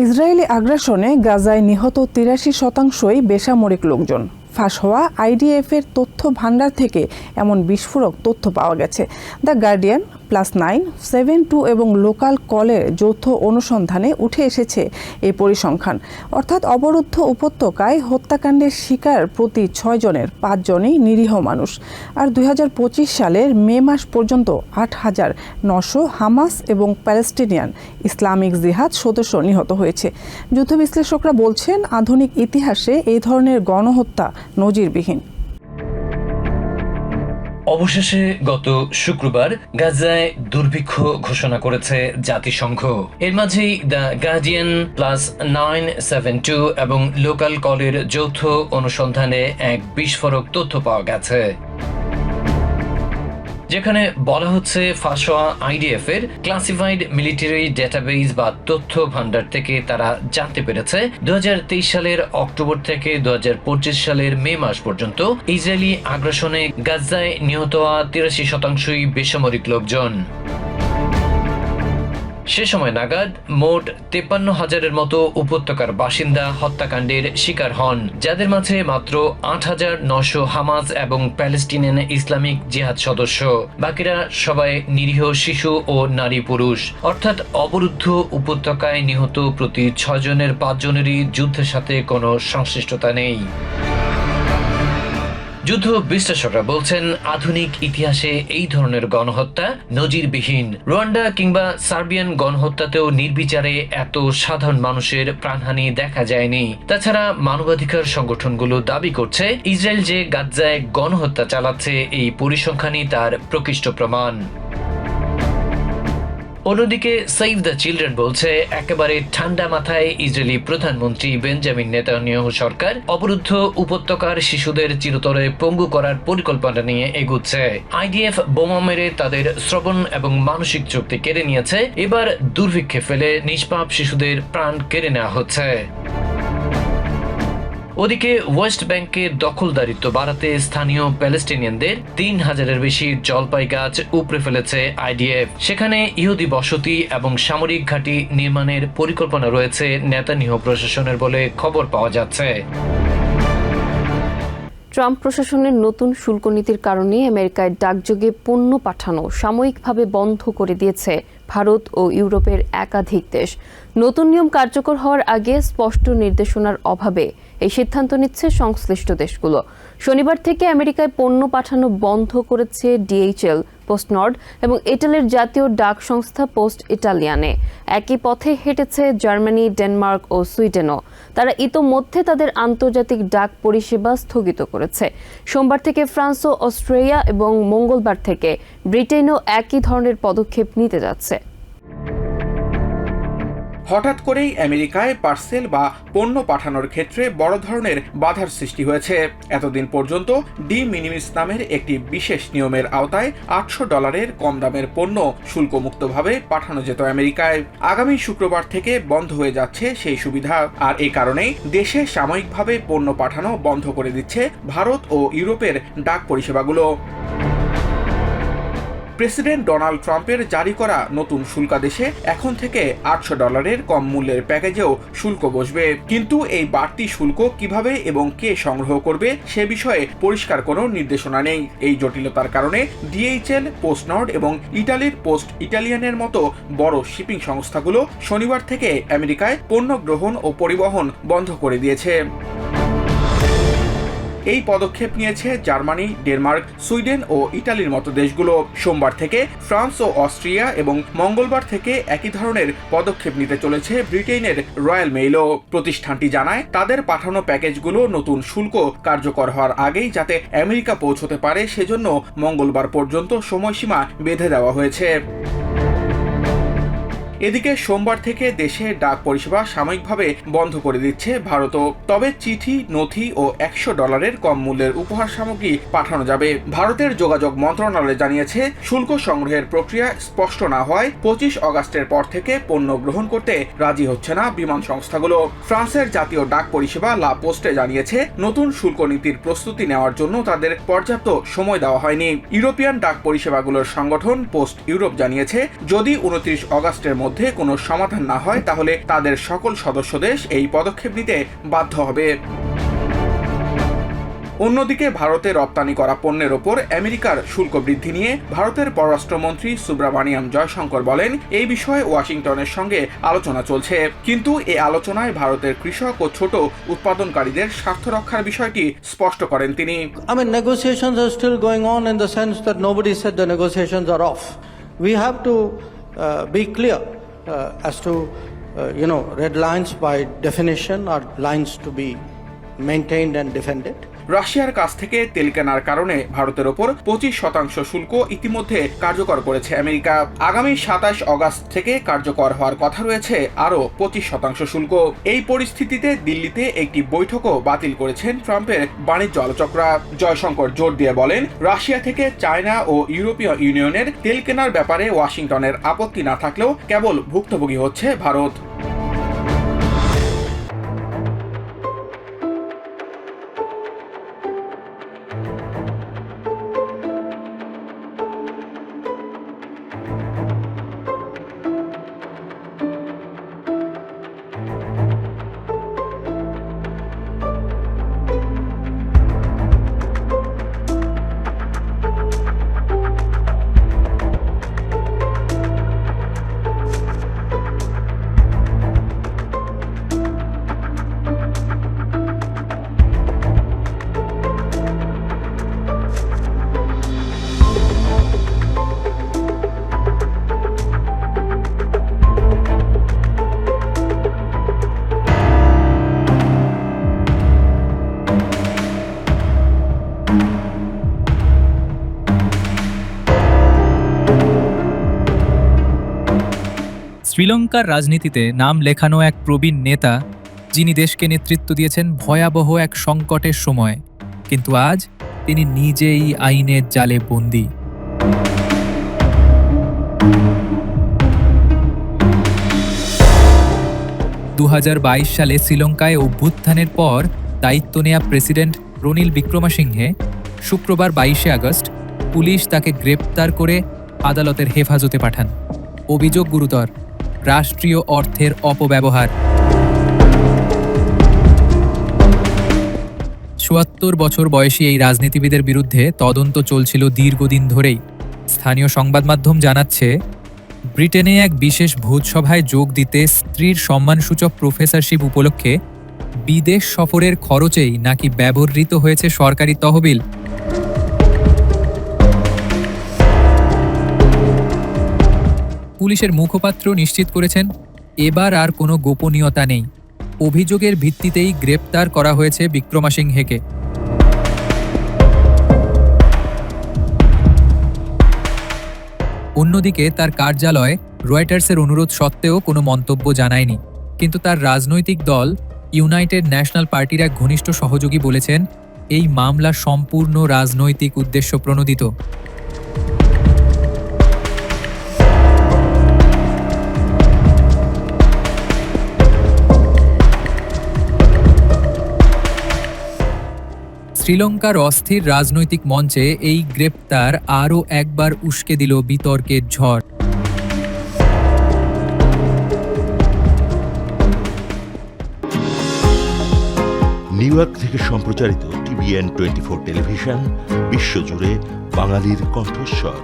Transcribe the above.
Israeli আগ্রাসনে গাজায় নিহত ৮৩%ই বেসামরিক লোকজন। ফাঁস হওয়া আইডিএফের তথ্য ভান্ডার থেকে এমন বিস্ফোরক তথ্য পাওয়া গেছে। দ্য গার্ডিয়ান, +9, 7-2 এবং লোকাল কলের যৌথ অনুসন্ধানে উঠে এসেছে এই পরিসংখ্যান। অর্থাৎ অবরুদ্ধ উপত্যকায় হত্যাকাণ্ডের শিকার প্রতি 6 জনের 5 জনই নিরীহ মানুষ। আর 2025 সালের মে মাস পর্যন্ত 8,900 হামাস এবং প্যালেস্টিনিয়ান ইসলামিক জিহাদ সদস্য নিহত হয়েছে। যুদ্ধ বিশ্লেষকরা বলছেন, আধুনিক ইতিহাসে এই ধরনের গণহত্যা নজিরবিহীন। অবশেষে গত শুক্রবার গাজায় দুর্ভিক্ষ ঘোষণা করেছে জাতিসংঘ। এর মাঝেই দ্য গার্ডিয়ান, +9, 7-2 এবং লোকাল কলের যৌথ অনুসন্ধানে এক বিস্ফোরক তথ্য পাওয়া গেছে, যেখানে বলা হচ্ছে ফাঁস হওয়া আইডিএফ এর ক্লাসিফাইড মিলিটারি ডেটাবেস বা তথ্য ভান্ডার থেকে তারা জানতে পেরেছে 2023 সালের অক্টোবর থেকে 2025 সালের মে মাস পর্যন্ত ইসরায়েলি আগ্রাসনে গাজায় নিহত হওয়া 83%ই বেসামরিক লোকজন। সে সময় নাগাদ মোট 53,000-এর মতো উপত্যকার বাসিন্দা হত্যাকাণ্ডের শিকার হন, যাদের মাঝে মাত্র 8,900 হামাস এবং প্যালেস্টিনিয়ান ইসলামিক জিহাদ সদস্য। বাকিরা সবাই নিরীহ শিশু ও নারী পুরুষ। অর্থাৎ অবরুদ্ধ উপত্যকায় নিহত প্রতি 6 জনের 5 জনেরই যুদ্ধের সাথে কোনো সংশ্লিষ্টতা নেই। যুদ্ধ বিশ্লেষকরা বলছেন, আধুনিক ইতিহাসে এই ধরনের গণহত্যা নজিরবিহীন। রুয়ান্ডা কিংবা সার্বিয়ান গণহত্যাতেও নির্বিচারে এত সাধারণ মানুষের প্রাণহানি দেখা যায়নি। তাছাড়া মানবাধিকার সংগঠনগুলো দাবি করছে, ইসরায়েল যে গাজায় গণহত্যা চালাচ্ছে এই পরিসংখ্যানই তার প্রকৃষ্ট প্রমাণ। অন্যদিকে সেভ দ্য চিলড্রেন বলছে, একেবারে ঠান্ডা মাথায় ইসরায়েলি প্রধানমন্ত্রী বেঞ্জামিন নেতানিয়াহু সরকার অবরুদ্ধ উপত্যকার শিশুদের চিরতরে পঙ্গু করার পরিকল্পনা নিয়ে এগুচ্ছে। আইডিএফ বোমা মেরে তাদের শ্রবণ এবং মানসিক শক্তি কেড়ে নিয়েছে, এবার দুর্ভিক্ষে ফেলে নিষ্পাপ শিশুদের প্রাণ কেড়ে নেওয়া হচ্ছে। ওদিকে ওয়েস্ট ব্যাংকে দখলদারিত্ব বাড়াতে স্থানীয় প্যালেস্টিনিয়ানদের 3,000-এর বেশি জলপাই গাছ উপড়ে ফেলেছে আইডিএফ। সেখানে ইহুদি বসতি এবং সামরিক ঘাঁটি নির্মাণের পরিকল্পনা রয়েছে নেতানিয়াহু প্রশাসনের বলে খবর পাওয়া যাচ্ছে। ট্রাম্প প্রশাসনের নতুন শুল্ক নীতির কারণে আমেরিকায় ডাকযোগে পণ্য পাঠানো সাময়িকভাবে বন্ধ করে দিয়েছে ভারত ও ইউরোপের একাধিক দেশ। নতুন নিয়ম কার্যকর হওয়ার আগে স্পষ্ট নির্দেশনার অভাবে এই সিদ্ধান্ত নিচ্ছে সংশ্লিষ্ট দেশগুলো। শনিবার থেকে আমেরিকায় পণ্য পাঠানো বন্ধ করেছে ডিএইচএল, পোস্টনর্ড এবং ইটালির জাতীয় ডাক সংস্থা পোস্ট ইটালিয়ানে। একই পথে হেঁটেছে জার্মানি, ডেনমার্ক ও সুইডেনও। তারা ইতোমধ্যে তাদের আন্তর্জাতিক ডাক পরিষেবা স্থগিত করেছে। সোমবার থেকে ফ্রান্স ও অস্ট্রেলিয়া এবং মঙ্গলবার থেকে ব্রিটেনও একই ধরনের পদক্ষেপ নিতে যাচ্ছে। হঠাৎ করেই আমেরিকায় পার্সেল বা পণ্য পাঠানোর ক্ষেত্রে বড় ধরনের বাধার সৃষ্টি হয়েছে। এতদিন পর্যন্ত ডি মিনিমিস নামের একটি বিশেষ নিয়মের আওতায় $800 কম দামের পণ্য শুল্কমুক্তভাবে পাঠানো যেত আমেরিকায়। আগামী শুক্রবার থেকে বন্ধ হয়ে যাচ্ছে সেই সুবিধা। আর এই কারণেই দেশে সাময়িকভাবে পণ্য পাঠানো বন্ধ করে দিচ্ছে ভারত ও ইউরোপের ডাক পরিষেবাগুলো। প্রেসিডেন্ট ডোনাল্ড ট্রাম্পের জারি করা নতুন শুল্কাদেশে এখন থেকে $800 কম মূল্যের প্যাকেজেও শুল্ক বসবে। কিন্তু এই বাড়তি শুল্ক কিভাবে এবং কে সংগ্রহ করবে সে বিষয়ে পরিষ্কার কোনো নির্দেশনা নেই। এই জটিলতার কারণে ডিএইচএল, পোস্টনর্ড এবং ইটালির পোস্ট ইটালিয়ানের মতো বড় শিপিং সংস্থাগুলো শনিবার থেকে আমেরিকায় পণ্য গ্রহণ ও পরিবহন বন্ধ করে দিয়েছে। এই পদক্ষেপ নিয়েছে জার্মানি, ডেনমার্ক, সুইডেন ও ইটালির মতো দেশগুলো। সোমবার থেকে ফ্রান্স ও অস্ট্রিয়া এবং মঙ্গলবার থেকে একই ধরনের পদক্ষেপ নিতে চলেছে ব্রিটেনের রয়্যাল মেইলও। প্রতিষ্ঠানটি জানায়, তাদের পাঠানো প্যাকেজগুলো নতুন শুল্ক কার্যকর হওয়ার আগেই যাতে আমেরিকা পৌঁছতে পারে সেজন্য মঙ্গলবার পর্যন্ত সময়সীমা বেঁধে দেওয়া হয়েছে। এদিকে সোমবার থেকে দেশে ডাক পরিষেবা সাময়িকভাবে বন্ধ করে দিচ্ছে ভারতও। তবে চিঠি, নথি ও $100 কম মূল্যের উপহার সামগ্রী পাঠানো যাবে। ভারতের যোগাযোগ মন্ত্রণালয় জানিয়েছে, শুল্ক সংগ্রহের প্রক্রিয়া স্পষ্ট না হওয়ায় 25 অগাস্টের পর থেকে পণ্য গ্রহণ করতে রাজি হচ্ছে না বিমান সংস্থাগুলো। ফ্রান্সের জাতীয় ডাক পরিষেবা লা পোস্টে জানিয়েছে, নতুন শুল্ক নীতির প্রস্তুতি নেওয়ার জন্য তাদের পর্যাপ্ত সময় দেওয়া হয়নি। ইউরোপিয়ান ডাক পরিষেবাগুলোর সংগঠন পোস্ট ইউরোপ জানিয়েছে, যদি 29 অগাস্টের মধ্যে মধ্যে কোনো সমাধান না হয় তাহলে তাদের সকল সদস্য দেশ এই পদক্ষেপ নিতে বাধ্য হবে। অন্যদিকে ভারতে রপ্তানি করা পণ্যের ওপর আমেরিকার শুল্ক বৃদ্ধি নিয়ে ভারতের পররাষ্ট্রমন্ত্রী সুব্রামানিয়াম জয়শঙ্কর বলেন, এই বিষয়ে ওয়াশিংটনের সঙ্গে আলোচনা চলছে, কিন্তু এই আলোচনায় ভারতের কৃষক ও ছোট উৎপাদনকারীদের স্বার্থ রক্ষার বিষয়টি স্পষ্ট করেন তিনি। I mean, negotiations are still going on in the sense that nobody said the negotiations are off. We have to be clear as to, red lines by definition are lines to be maintained and defended. রাশিয়ার কাছ থেকে তেল কেনার কারণে ভারতের ওপর 25% শুল্ক ইতিমধ্যে কার্যকর করেছে আমেরিকা। আগামী 27 অগস্ট থেকে কার্যকর হওয়ার কথা রয়েছে আরও 25% শুল্ক। এই পরিস্থিতিতে দিল্লিতে একটি বৈঠকও বাতিল করেছেন ট্রাম্পের বাণিজ্য আলোচকরা। জয়শঙ্কর জোর দিয়ে বলেন, রাশিয়া থেকে চায়না ও ইউরোপীয় ইউনিয়নের তেল কেনার ব্যাপারে ওয়াশিংটনের আপত্তি না থাকলেও কেবল ভুক্তভোগী হচ্ছে ভারত। শ্রীলঙ্কার রাজনীতিতে নাম লেখানো এক প্রবীণ নেতা, যিনি দেশকে নেতৃত্ব দিয়েছেন ভয়াবহ এক সংকটের সময়, কিন্তু আজ তিনি নিজেই আইনের জালে বন্দী। 2022 সালে শ্রীলঙ্কায় অভ্যুত্থানের পর দায়িত্ব নেয়া প্রেসিডেন্ট রনিল বিক্রমাসিংহে শুক্রবার 22 আগস্ট পুলিশ তাকে গ্রেপ্তার করে আদালতের হেফাজতে পাঠান। অভিযোগ গুরুতর, রাষ্ট্রীয় অর্থের অপব্যবহার। ৭৪ বছর বয়সী এই রাজনীতিবিদের বিরুদ্ধে তদন্ত চলছিল দীর্ঘদিন ধরেই। স্থানীয় সংবাদ মাধ্যম জানাচ্ছে, ব্রিটেনে এক বিশেষ ভোজসভায় যোগ দিতে স্ত্রীর সম্মানসূচক প্রফেসরশিপ উপলক্ষে বিদেশ সফরের খরচেই নাকি ব্যবহৃত হয়েছে সরকারি তহবিল। পুলিশের মুখপাত্র নিশ্চিত করেছেন, এবার আর কোনো গোপনীয়তা নেই। অভিযোগের ভিত্তিতেই গ্রেপ্তার করা হয়েছে বিক্রমাসিংহেকে। অন্যদিকে তার কার্যালয় রয়টার্সের অনুরোধ সত্ত্বেও কোনো মন্তব্য জানায়নি, কিন্তু তার রাজনৈতিক দল ইউনাইটেড ন্যাশনাল পার্টির এক ঘনিষ্ঠ সহযোগী বলেছেন, এই মামলা সম্পূর্ণ রাজনৈতিক উদ্দেশ্য প্রণোদিত। শ্রীলঙ্কার অস্থির রাজনৈতিক মঞ্চে এই গ্রেপ্তার আরও একবার উস্কে দিল বিতর্কের ঝড়। নিউ ইয়র্ক থেকে সম্প্রচারিত TVN 24 টেলিভিশন বিশ্বজুড়ে বাঙালির কণ্ঠস্বর।